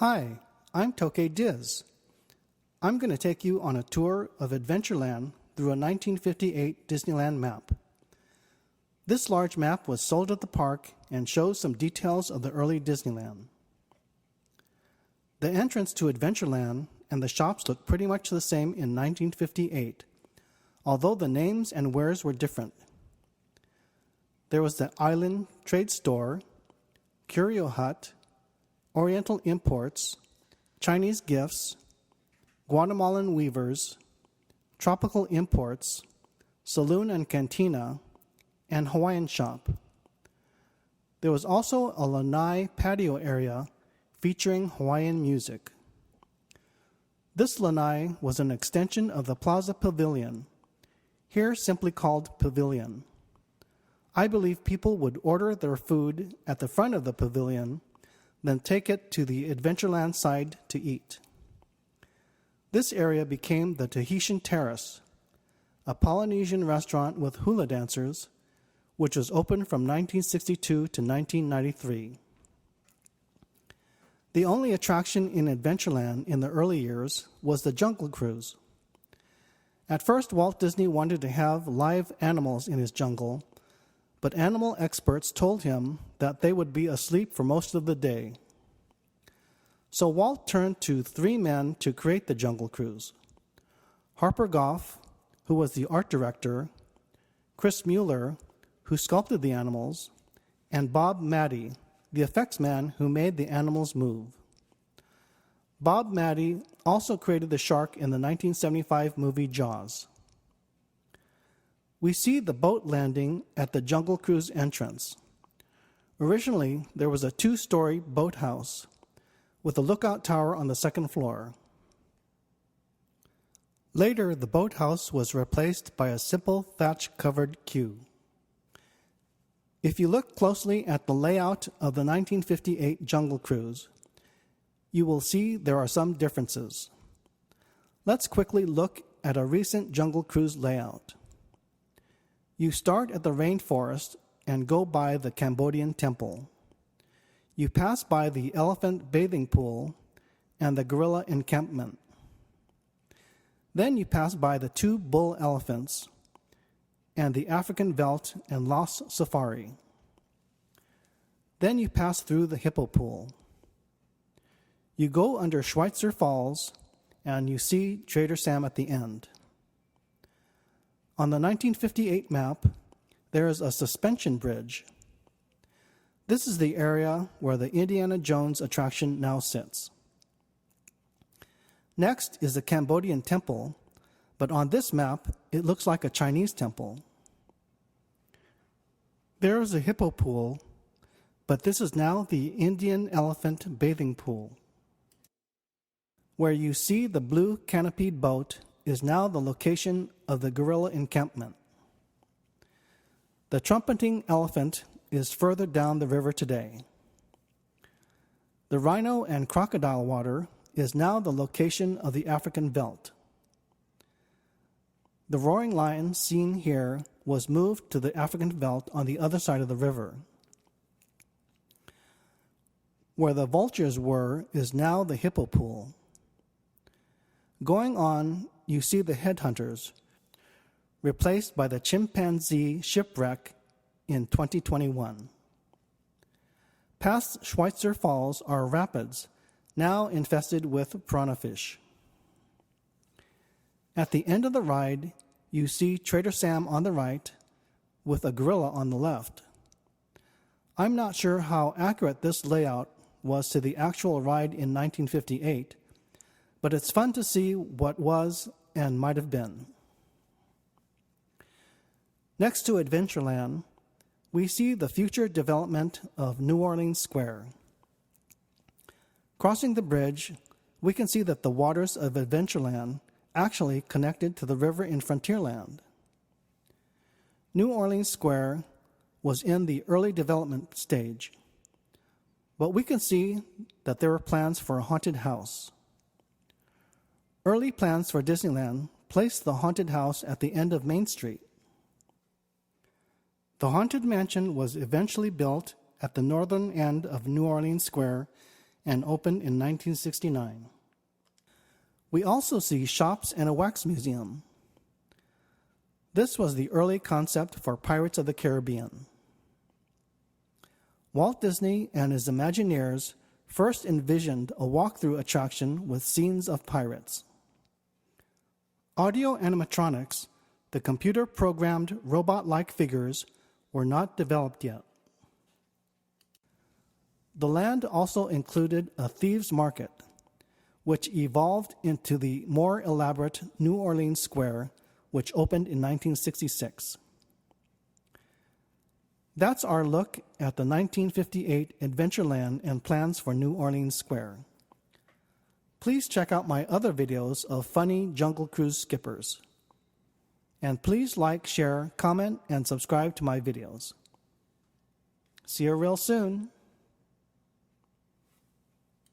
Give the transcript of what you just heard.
Hi, I'm Tokay Diz. I'm going to take you on a tour of Adventureland through a 1958 Disneyland map. This large map was sold at the park and shows some details of the early Disneyland. The entrance to Adventureland and the shops look pretty much the same in 1958, although the names and wares were different. There was the Island Trade Store, Curio Hut, Oriental Imports, Chinese Gifts, Guatemalan Weavers, Tropical Imports, Saloon and Cantina, and Hawaiian Shop. There was also a lanai patio area featuring Hawaiian music. This lanai was an extension of the Plaza Pavilion, here simply called Pavilion. I believe people would order their food at the front of the pavilion, then take it to the Adventureland side to eat. This area became the Tahitian Terrace, a Polynesian restaurant with hula dancers, which was open from 1962 to 1993. The only attraction in Adventureland in the early years was the Jungle Cruise. At first, Walt Disney wanted to have live animals in his jungle, but animal experts told him that they would be asleep for most of the day. So Walt turned to three men to create the Jungle Cruise: Harper Goff, who was the art director, Chris Mueller, who sculpted the animals, and Bob Matty, the effects man who made the animals move. Bob Matty also created the shark in the 1975 movie Jaws. We see the boat landing at the Jungle Cruise entrance. Originally, there was a two-story boathouse with a lookout tower on the second floor. Later, the boathouse was replaced by a simple thatch-covered queue. If you look closely at the layout of the 1958 Jungle Cruise, you will see there are some differences. Let's quickly look at a recent Jungle Cruise layout. You start at the rainforest and go by the Cambodian Temple. You pass by the elephant bathing pool and the gorilla encampment. Then you pass by the two bull elephants and the African Veldt and Lost Safari. Then you pass through the hippo pool. You go under Schweitzer Falls and you see Trader Sam at the end. On the 1958 map, there is a suspension bridge. This is the area where the Indiana Jones attraction now sits. Next is the Cambodian Temple, but on this map, it looks like a Chinese temple. There is a hippo pool, but this is now the Indian elephant bathing pool. Where you see the blue canopied boat is now the location of the gorilla encampment. The trumpeting elephant is further down the river today. The rhino and crocodile water is now the location of the African Veldt. The roaring lion seen here was moved to the African Veldt on the other side of the river. Where the vultures were is now the hippo pool. Going on, you see the headhunters, replaced by the chimpanzee shipwreck in 2021. Past Schweitzer Falls are rapids, now infested with piranha fish. At the end of the ride, you see Trader Sam on the right, with a gorilla on the left. I'm not sure how accurate this layout was to the actual ride in 1958, but it's fun to see what was and might have been. Next to Adventureland, we see the future development of New Orleans Square. Crossing the bridge, we can see that the waters of Adventureland actually connected to the river in Frontierland. New Orleans Square was in the early development stage, but we can see that there were plans for a haunted house. Early plans for Disneyland placed the haunted house at the end of Main Street. The Haunted Mansion was eventually built at the northern end of New Orleans Square and opened in 1969. We also see shops and a wax museum. This was the early concept for Pirates of the Caribbean. Walt Disney and his Imagineers first envisioned a walkthrough attraction with scenes of pirates. Audio animatronics, the computer-programmed robot-like figures, were not developed yet. The land also included a thieves' market, which evolved into the more elaborate New Orleans Square, which opened in 1966. That's our look at the 1958 Adventureland and plans for New Orleans Square. Please check out my other videos of funny Jungle Cruise skippers. And please like, share, comment, and subscribe to my videos. See you real soon.